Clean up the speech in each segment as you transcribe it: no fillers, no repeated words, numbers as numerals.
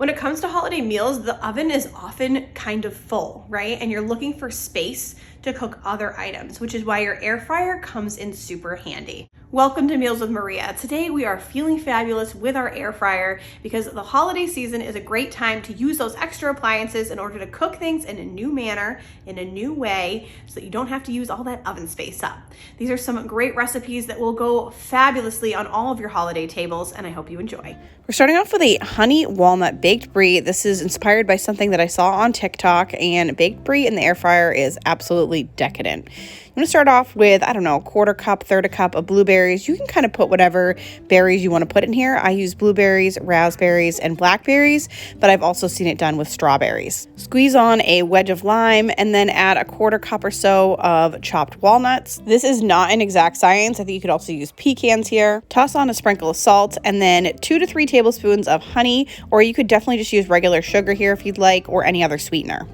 When it comes to holiday meals, the oven is often kind of full, right? And you're looking for space to cook other items, which is why your air fryer comes in super handy. Welcome to Meals with Maria. Today we are feeling fabulous with our air fryer because the holiday season is a great time to use those extra appliances in order to cook things in a new manner, in a new way, so that you don't have to use all that oven space up. These are some great recipes that will go fabulously on all of your holiday tables, and I hope you enjoy. We're starting off with a honey walnut baked brie. This is inspired by something that I saw on TikTok, and baked brie in the air fryer is absolutely decadent. I'm going to start off with, I don't know, 1/4 cup, 1/3 cup of blueberries. You can kind of put whatever berries you want to put in here. I use blueberries, raspberries, and blackberries, but I've also seen it done with strawberries. Squeeze on a wedge of lime and then add a 1/4 cup or so of chopped walnuts. This is not an exact science. I think you could also use pecans here. Toss on a sprinkle of salt and then 2 to 3 tablespoons of honey, or you could definitely just use regular sugar here if you'd like, or any other sweetener.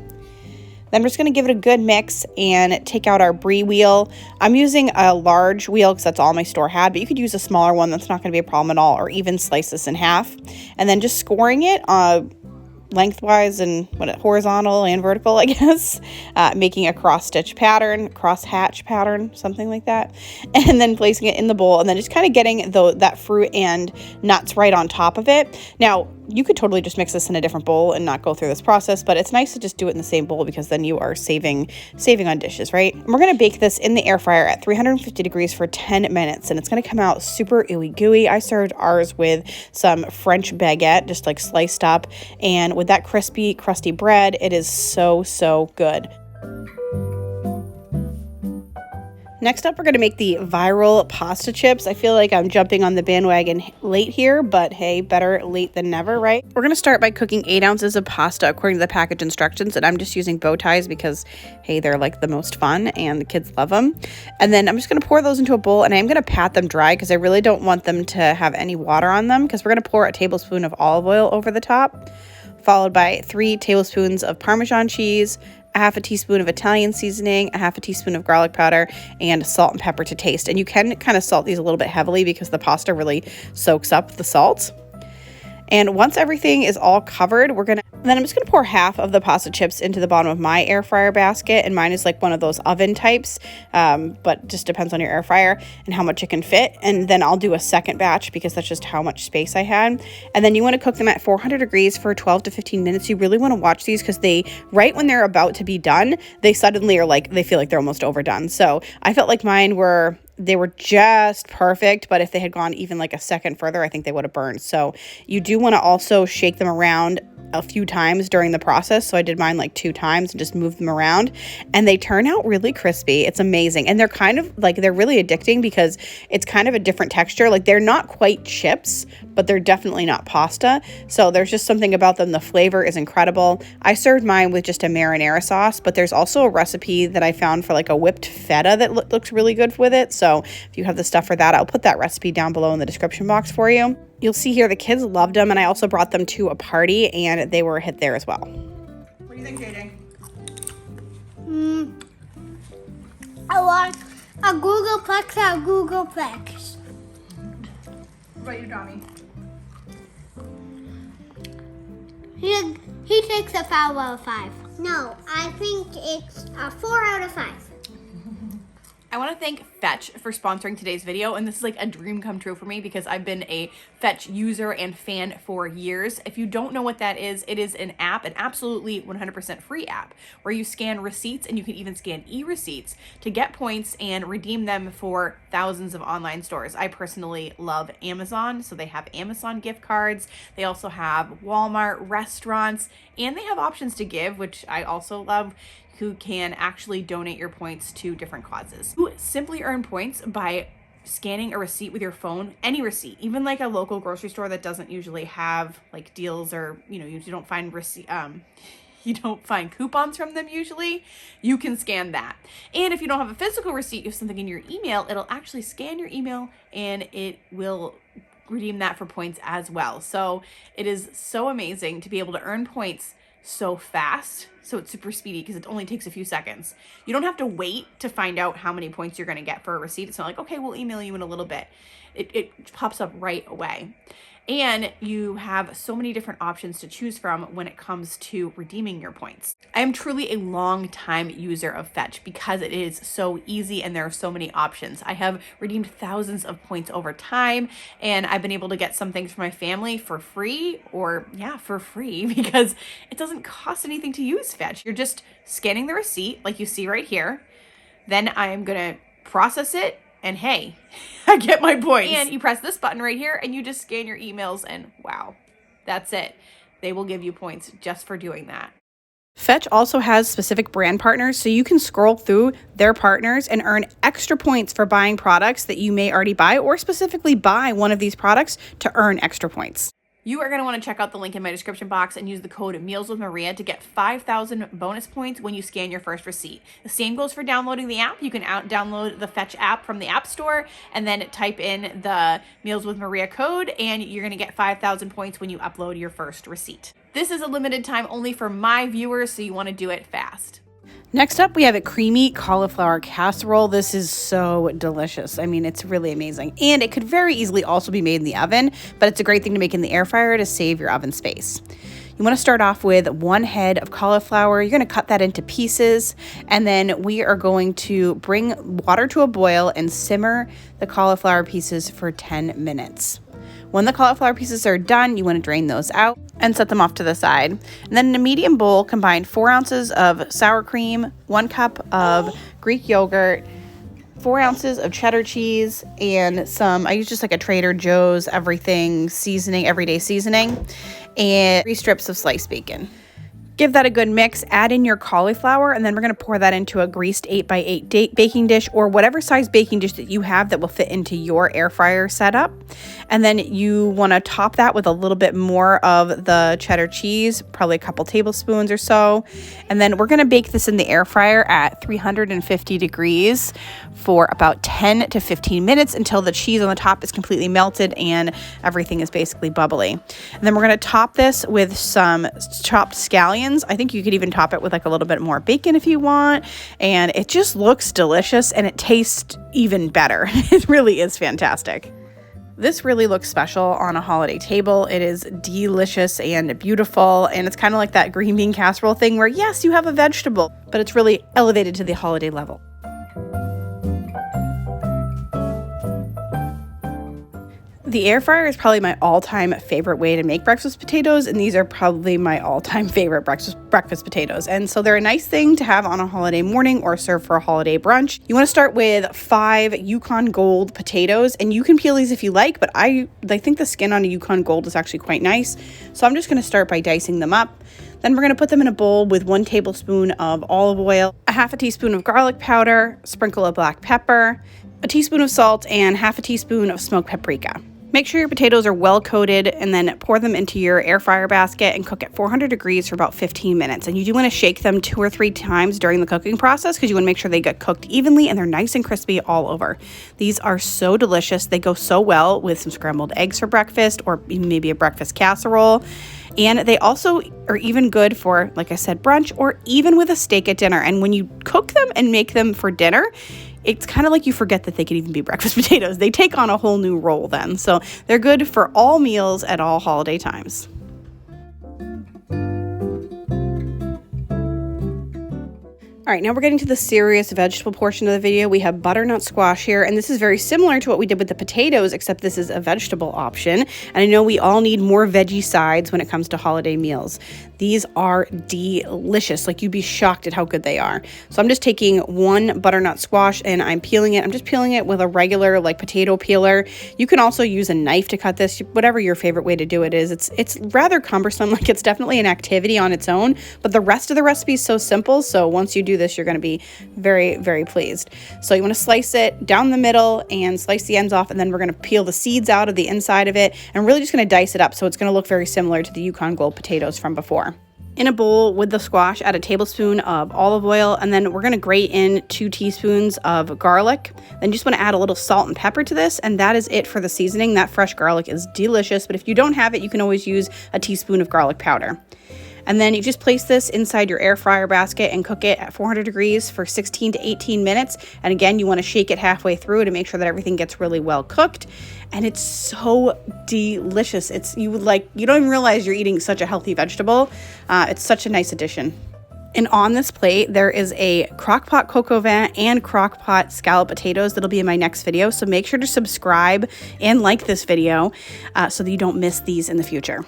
Then we're just going to give it a good mix and take out our brie wheel. I'm using a large wheel because that's all my store had, but you could use a smaller one. That's not going to be a problem at all, or even slice this in half. And then just scoring it lengthwise and horizontal and vertical, I guess, making a cross-hatch pattern, something like that, and then placing it in the bowl, and then just kind of getting that fruit and nuts right on top of it. Now, you could totally just mix this in a different bowl and not go through this process, but it's nice to just do it in the same bowl because then you are saving on dishes, right? And we're going to bake this in the air fryer at 350 degrees for 10 minutes, and it's going to come out super ooey gooey. I served ours with some French baguette, just like sliced up, and with that crispy, crusty bread, it is so, so good. Next up, we're going to make the viral pasta chips. I feel like I'm jumping on the bandwagon late here, but hey, better late than never, right? We're going to start by cooking 8 ounces of pasta according to the package instructions, and I'm just using bow ties because, hey, they're like the most fun and the kids love them. And then I'm just going to pour those into a bowl, and I'm going to pat them dry because I really don't want them to have any water on them, because we're going to pour a tablespoon of olive oil over the top, followed by 3 tablespoons of Parmesan cheese, a 1/2 teaspoon of Italian seasoning, a 1/2 teaspoon of garlic powder, and salt and pepper to taste. And you can kind of salt these a little bit heavily because the pasta really soaks up the salt. And once everything is all covered, then I'm just going to pour half of the pasta chips into the bottom of my air fryer basket. And mine is like one of those oven types, but just depends on your air fryer and how much it can fit. And then I'll do a second batch because that's just how much space I had. And then you want to cook them at 400 degrees for 12 to 15 minutes. You really want to watch these because right when they're about to be done, they suddenly they feel like they're almost overdone. So I felt like they were just perfect, but if they had gone even like a second further, I think they would have burned. So you do want to also shake them around a few times during the process. So I did mine like 2 times and just moved them around, and they turn out really crispy. It's amazing. And they're kind of like, they're really addicting because it's kind of a different texture. Like, they're not quite chips, but they're definitely not pasta. So there's just something about them. The flavor is incredible. I served mine with just a marinara sauce, but there's also a recipe that I found for like a whipped feta that looks really good with it. So if you have the stuff for that, I'll put that recipe down below in the description box for you. You'll see here the kids loved them, and I also brought them to a party, and they were a hit there as well. What do you think, JJ? I want a Googleplex and a Googleplex. What about you, Tommy? He takes a 5 out of 5. No, I think it's a 4 out of 5. I want to thank Fetch for sponsoring today's video, and this is like a dream come true for me because I've been a Fetch user and fan for years. If you don't know what that is, it is an app, an absolutely 100% free app where you scan receipts, and you can even scan e-receipts to get points and redeem them for thousands of online stores. I personally love Amazon, so they have Amazon gift cards. They also have Walmart, restaurants, and they have options to give, which I also love, who can actually donate your points to different causes. You simply earn points by scanning a receipt with your phone, any receipt, even like a local grocery store that doesn't usually have like deals, or you don't find you don't find coupons from them usually, you can scan that. And if you don't have a physical receipt, you have something in your email, it'll actually scan your email and it will redeem that for points as well. So it is so amazing to be able to earn points so fast. So it's super speedy because it only takes a few seconds. You don't have to wait to find out how many points you're going to get for a receipt. It's not like, okay, we'll email you in a little bit. It pops up right away. And you have so many different options to choose from when it comes to redeeming your points. I am truly a long time user of Fetch because it is so easy and there are so many options. I have redeemed thousands of points over time, and I've been able to get some things for my family for free, or yeah, for free, because it doesn't cost anything to use Fetch. You're just scanning the receipt like you see right here. Then I'm gonna process it, and hey, I get my points. And you press this button right here and you just scan your emails, and wow, that's it. They will give you points just for doing that. Fetch also has specific brand partners, so you can scroll through their partners and earn extra points for buying products that you may already buy, or specifically buy one of these products to earn extra points. You are going to want to check out the link in my description box and use the code Meals with Maria to get 5,000 bonus points when you scan your first receipt. The same goes for downloading the app. You can download the Fetch app from the App Store and then type in the Meals with Maria code, and you're going to get 5,000 points when you upload your first receipt. This is a limited time only for my viewers, so you want to do it fast. Next up, we have a creamy cauliflower casserole. This is so delicious. I mean, it's really amazing. And it could very easily also be made in the oven, but it's a great thing to make in the air fryer to save your oven space. You want to start off with 1 head of cauliflower. You're going to cut that into pieces, and then we are going to bring water to a boil and simmer the cauliflower pieces for 10 minutes. When the cauliflower pieces are done, you want to drain those out and set them off to the side. And then in a medium bowl, combine 4 ounces of sour cream, 1 cup of Greek yogurt, 4 ounces of cheddar cheese, and I use just like a Trader Joe's everything seasoning, everyday seasoning, and 3 strips of sliced bacon. Give that a good mix, add in your cauliflower, and then we're going to pour that into a greased 8x8 baking dish, or whatever size baking dish that you have that will fit into your air fryer setup. And then you want to top that with a little bit more of the cheddar cheese, probably a couple tablespoons or so. And then we're going to bake this in the air fryer at 350 degrees for about 10 to 15 minutes until the cheese on the top is completely melted and everything is basically bubbly. And then we're going to top this with some chopped scallions. I think you could even top it with like a little bit more bacon if you want. And it just looks delicious and it tastes even better. It really is fantastic. This really looks special on a holiday table. It is delicious and beautiful, and it's kind of like that green bean casserole thing where, yes, you have a vegetable, but it's really elevated to the holiday level. The air fryer is probably my all-time favorite way to make breakfast potatoes, and these are probably my all-time favorite breakfast potatoes. And so they're a nice thing to have on a holiday morning or serve for a holiday brunch. You want to start with 5 Yukon Gold potatoes, and you can peel these if you like, but I think the skin on a Yukon Gold is actually quite nice. So I'm just going to start by dicing them up. Then we're going to put them in a bowl with 1 tablespoon of olive oil, a half a teaspoon of garlic powder, sprinkle of black pepper, a teaspoon of salt, and half a teaspoon of smoked paprika. Make sure your potatoes are well coated, and then pour them into your air fryer basket and cook at 400 degrees for about 15 minutes. And you do want to shake them 2 or 3 times during the cooking process because you want to make sure they get cooked evenly and they're nice and crispy all over. These are so delicious. They go so well with some scrambled eggs for breakfast or maybe a breakfast casserole. And they also are even good for, like I said, brunch or even with a steak at dinner. And when you cook them and make them for dinner, it's kind of like you forget that they could even be breakfast potatoes. They take on a whole new role then. So they're good for all meals at all holiday times. All right, now we're getting to the serious vegetable portion of the video. We have butternut squash here, and this is very similar to what we did with the potatoes, except this is a vegetable option. And I know we all need more veggie sides when it comes to holiday meals. These are delicious. Like, you'd be shocked at how good they are. So I'm just taking 1 butternut squash and I'm peeling it. I'm just peeling it with a regular like potato peeler. You can also use a knife to cut this, whatever your favorite way to do it is. It's rather cumbersome. Like, it's definitely an activity on its own, but the rest of the recipe is so simple. So once you do this, you're going to be very, very pleased. So you want to slice it down the middle and slice the ends off, and then we're going to peel the seeds out of the inside of it and really just going to dice it up so it's going to look very similar to the Yukon Gold potatoes from before. In a bowl with the squash, add a tablespoon of olive oil, and then we're going to grate in 2 teaspoons of garlic. Then you just want to add a little salt and pepper to this, and that is it for the seasoning. That fresh garlic is delicious, but if you don't have it, you can always use a teaspoon of garlic powder. And then you just place this inside your air fryer basket and cook it at 400 degrees for 16 to 18 minutes. And again, you want to shake it halfway through to make sure that everything gets really well cooked. And it's so delicious. You don't even realize you're eating such a healthy vegetable. It's such a nice addition. And on this plate, there is a crock-pot cocoa vin and crock-pot scalloped potatoes that'll be in my next video. So make sure to subscribe and like this video so that you don't miss these in the future.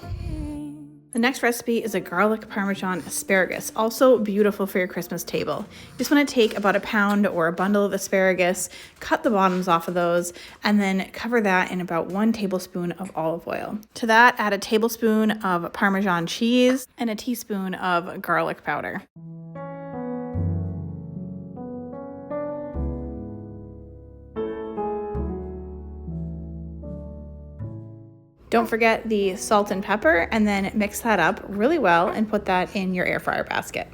The next recipe is a garlic parmesan asparagus, also beautiful for your Christmas table. You just want to take about a pound or a bundle of asparagus, cut the bottoms off of those, and then cover that in about 1 tablespoon of olive oil. To that, add a tablespoon of Parmesan cheese and a teaspoon of garlic powder. Don't forget the salt and pepper, and then mix that up really well and put that in your air fryer basket.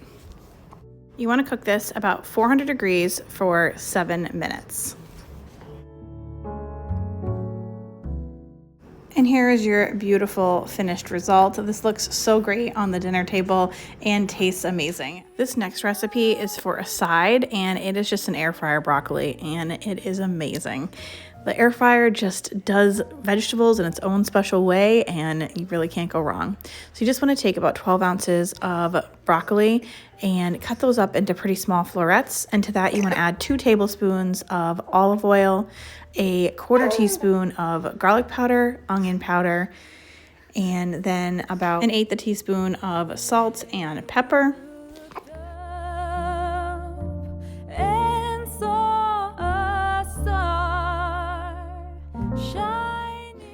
You want to cook this about 400 degrees for 7 minutes. And here is your beautiful finished result. This looks so great on the dinner table and tastes amazing. This next recipe is for a side, and it is just an air fryer broccoli, and it is amazing. The air fryer just does vegetables in its own special way, and you really can't go wrong. So you just want to take about 12 ounces of broccoli and cut those up into pretty small florets. And to that, you want to add 2 tablespoons of olive oil, a 1/4 teaspoon of garlic powder, onion powder, and then about 1/8 teaspoon of salt and pepper.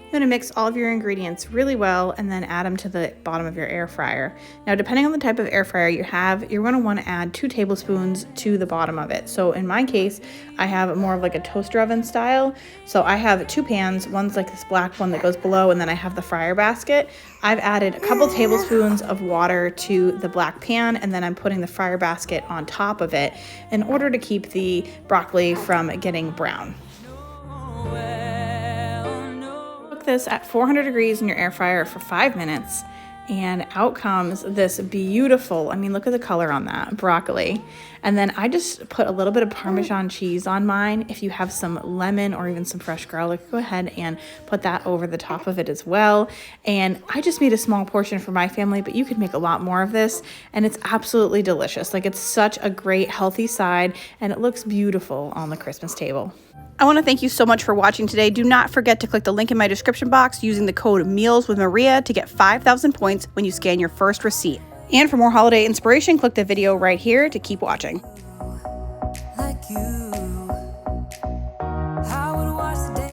You're going to mix all of your ingredients really well and then add them to the bottom of your air fryer. Now, depending on the type of air fryer you have, you're going to want to add 2 tablespoons to the bottom of it. So in my case, I have more of like a toaster oven style. So I have 2 pans. One's like this black one that goes below, and then I have the fryer basket. I've added a couple tablespoons of water to the black pan, and then I'm putting the fryer basket on top of it in order to keep the broccoli from getting brown. This at 400 degrees in your air fryer for 5 minutes, and out comes this beautiful, I mean, look at the color on that broccoli. And then I just put a little bit of Parmesan cheese on mine. If you have some lemon or even some fresh garlic, go ahead and put that over the top of it as well. And I just made a small portion for my family, but you could make a lot more of this, and it's absolutely delicious. Like, it's such a great healthy side, and it looks beautiful on the Christmas table. I want to thank you so much for watching today. Do not forget to click the link in my description box using the code MEALSWITHMARIA to get 5,000 points when you scan your first receipt. And for more holiday inspiration, click the video right here to keep watching. Like you.